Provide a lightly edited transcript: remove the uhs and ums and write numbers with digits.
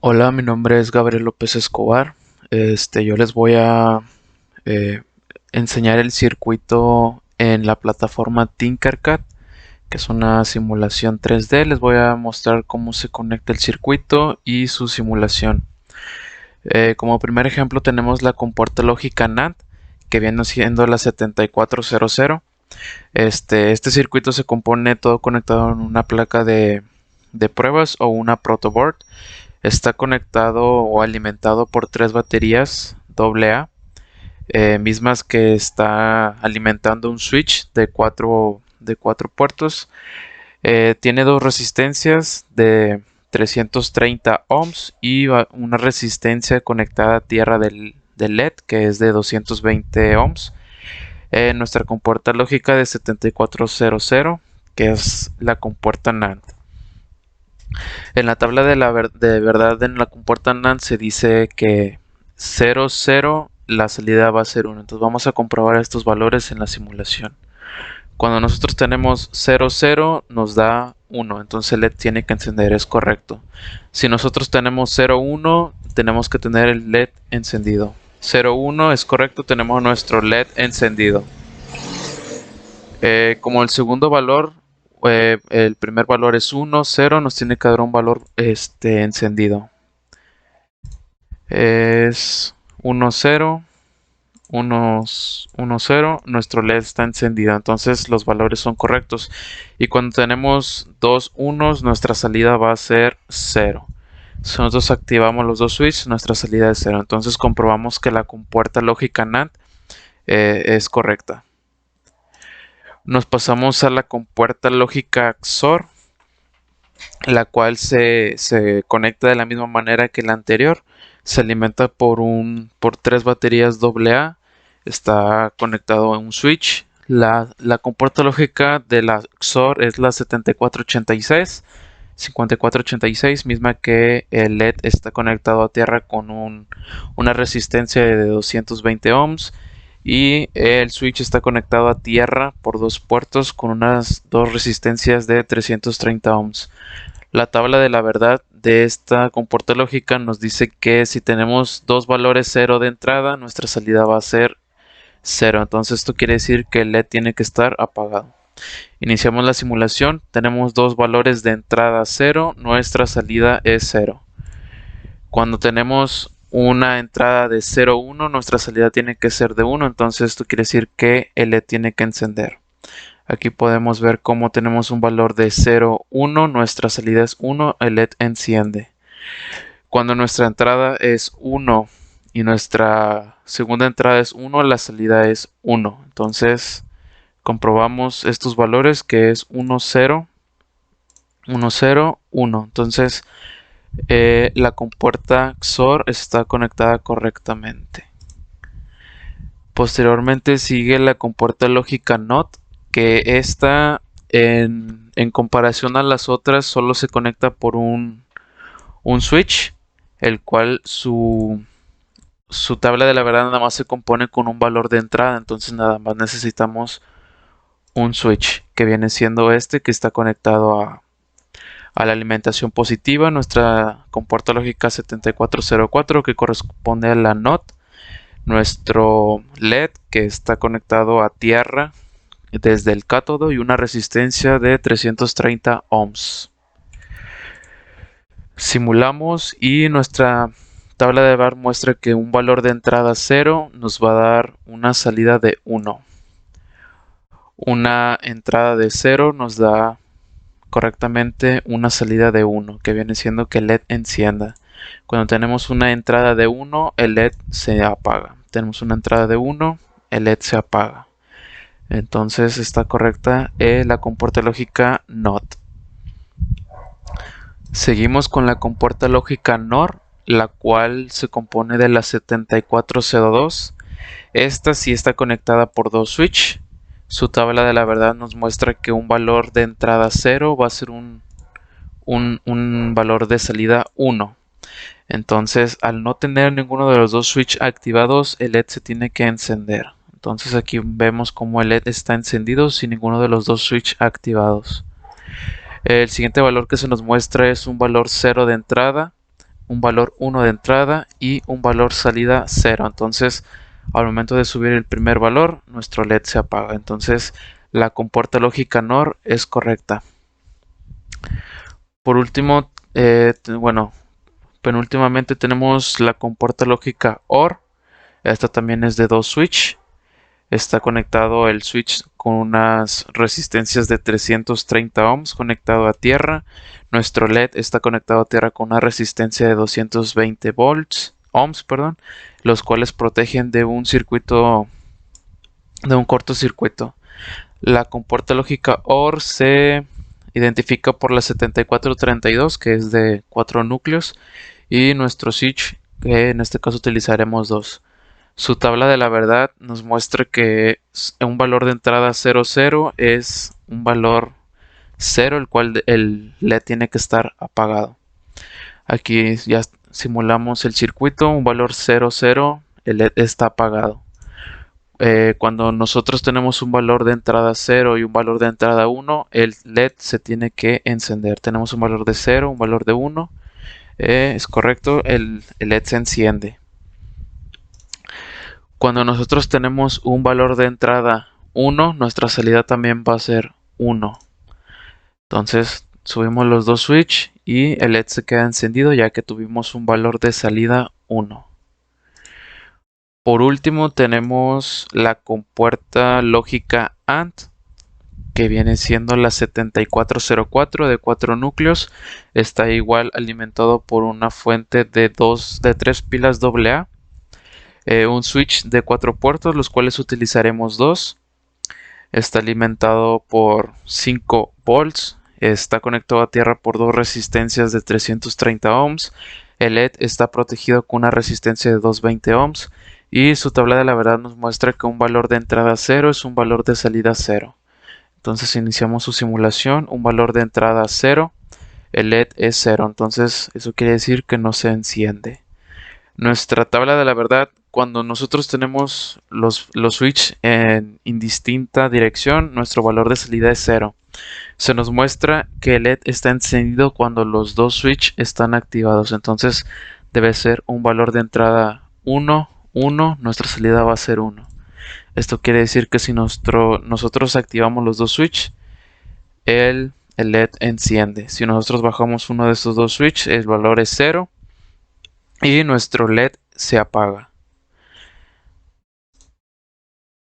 Hola, mi nombre es Gabriel López Escobar. Yo les voy a eh, enseñar el circuito en la plataforma Tinkercad, que es una simulación 3D. Les voy a mostrar cómo se conecta el circuito y su simulación. Como primer ejemplo tenemos la compuerta lógica NAND, que viene siendo la 7400. Este circuito se compone todo conectado en una placa de pruebas o una protoboard. Está conectado o alimentado por tres baterías AA, mismas que está alimentando un switch de cuatro puertos. Tiene dos resistencias de 330 ohms y una resistencia conectada a tierra del LED que es de 220 ohms. Nuestra compuerta lógica de 7400, que es la compuerta NAND. En la tabla de verdad en la compuerta NAND se dice que 0, 0, la salida va a ser 1. Entonces vamos a comprobar estos valores en la simulación. Cuando nosotros tenemos 0, 0, nos da 1. Entonces el LED tiene que encender, es correcto. Si nosotros tenemos 0, 1, tenemos que tener el LED encendido. 0, 1 es correcto, tenemos nuestro LED encendido. Como el segundo valor, el primer valor es 1, 0, nos tiene que dar un valor encendido. Es 1, 0, 1, 1, 0, nuestro LED está encendido, entonces los valores son correctos. Y cuando tenemos dos unos, nuestra salida va a ser 0. Si nosotros activamos los dos switches, nuestra salida es 0. Entonces comprobamos que la compuerta lógica NAND es correcta. Nos pasamos a la compuerta lógica XOR, la cual se conecta de la misma manera que la anterior. Se alimenta por tres baterías AA. Está conectado a un switch. La compuerta lógica de la XOR es la 5486, misma que el LED está conectado a tierra con una resistencia de 220 ohms. Y el switch está conectado a tierra por dos puertos con unas dos resistencias de 330 ohms. La tabla de la verdad de esta compuerta lógica nos dice que si tenemos dos valores 0 de entrada, nuestra salida va a ser 0. Entonces esto quiere decir que el LED tiene que estar apagado. Iniciamos la simulación, tenemos dos valores de entrada 0, nuestra salida es 0. Cuando tenemos una entrada de 0, 1, nuestra salida tiene que ser de 1, entonces esto quiere decir que el LED tiene que encender. Aquí podemos ver cómo tenemos un valor de 0, 1, nuestra salida es 1, el LED enciende. Cuando nuestra entrada es 1 y nuestra segunda entrada es 1, la salida es 1. Entonces comprobamos estos valores que es 1, 0, 1, 0, 1. Entonces la compuerta XOR está conectada correctamente. Posteriormente sigue la compuerta lógica NOT, que esta en comparación a las otras solo se conecta por un switch, el cual su tabla de la verdad nada más se compone con un valor de entrada, entonces nada más necesitamos un switch que viene siendo este que está conectado a la alimentación positiva, nuestra compuerta lógica 7404 que corresponde a la NOT, nuestro LED que está conectado a tierra desde el cátodo y una resistencia de 330 ohms. Simulamos y nuestra tabla de bar muestra que un valor de entrada 0 nos va a dar una salida de 1. Una entrada de 0 nos da correctamente una salida de 1, que viene siendo que el LED encienda. Cuando tenemos una entrada de 1, el LED se apaga. Tenemos una entrada de 1, el LED se apaga. Entonces está correcta la compuerta lógica NOT. Seguimos con la compuerta lógica NOR, la cual se compone de la 7402. Esta sí está conectada por dos switch. Su tabla de la verdad nos muestra que un valor de entrada 0 va a ser un valor de salida 1. Entonces, al no tener ninguno de los dos switch activados, el LED se tiene que encender. Entonces aquí vemos cómo el LED está encendido sin ninguno de los dos switch activados. El siguiente valor que se nos muestra es un valor 0 de entrada un valor 1 de entrada y un valor salida 0. Entonces, al momento de subir el primer valor, nuestro LED se apaga. Entonces, la compuerta lógica NOR es correcta. Por último, penúltimamente tenemos la compuerta lógica OR. Esta también es de 2 switch. Está conectado el switch con unas resistencias de 330 ohms conectado a tierra. Nuestro LED está conectado a tierra con una resistencia de 220 ohms, los cuales protegen de un cortocircuito. La compuerta lógica OR se identifica por la 7432, que es de 4 núcleos, y nuestro switch, que en este caso utilizaremos 2. Su tabla de la verdad nos muestra que un valor de entrada 00 es un valor 0, el cual el LED tiene que estar apagado. Aquí ya simulamos el circuito, un valor 00, el LED está apagado. Cuando nosotros tenemos un valor de entrada 0 y un valor de entrada 1, el LED se tiene que encender. Tenemos un valor de 0, un valor de 1, es correcto, el LED se enciende. Cuando nosotros tenemos un valor de entrada 1, nuestra salida también va a ser 1. Entonces subimos los dos switch y el LED se queda encendido ya que tuvimos un valor de salida 1. Por último tenemos la compuerta lógica AND, que viene siendo la 7404 de 4 núcleos. Está igual alimentado por una fuente de 3 pilas AA. Un switch de 4 puertos, los cuales utilizaremos 2. Está alimentado por 5 volts. Está conectado a tierra por 2 resistencias de 330 ohms. El LED está protegido con una resistencia de 220 ohms. Y su tabla de la verdad nos muestra que un valor de entrada 0 es un valor de salida 0. Entonces iniciamos su simulación. Un valor de entrada 0. El LED es 0. Entonces eso quiere decir que no se enciende. Nuestra tabla de la verdad, cuando nosotros tenemos los switch en indistinta dirección, nuestro valor de salida es 0. Se nos muestra que el LED está encendido cuando los dos switch están activados. Entonces debe ser un valor de entrada 1, 1, nuestra salida va a ser 1. Esto quiere decir que si nosotros activamos los dos switch, el LED enciende. Si nosotros bajamos uno de estos dos switch, el valor es 0. Y nuestro LED se apaga.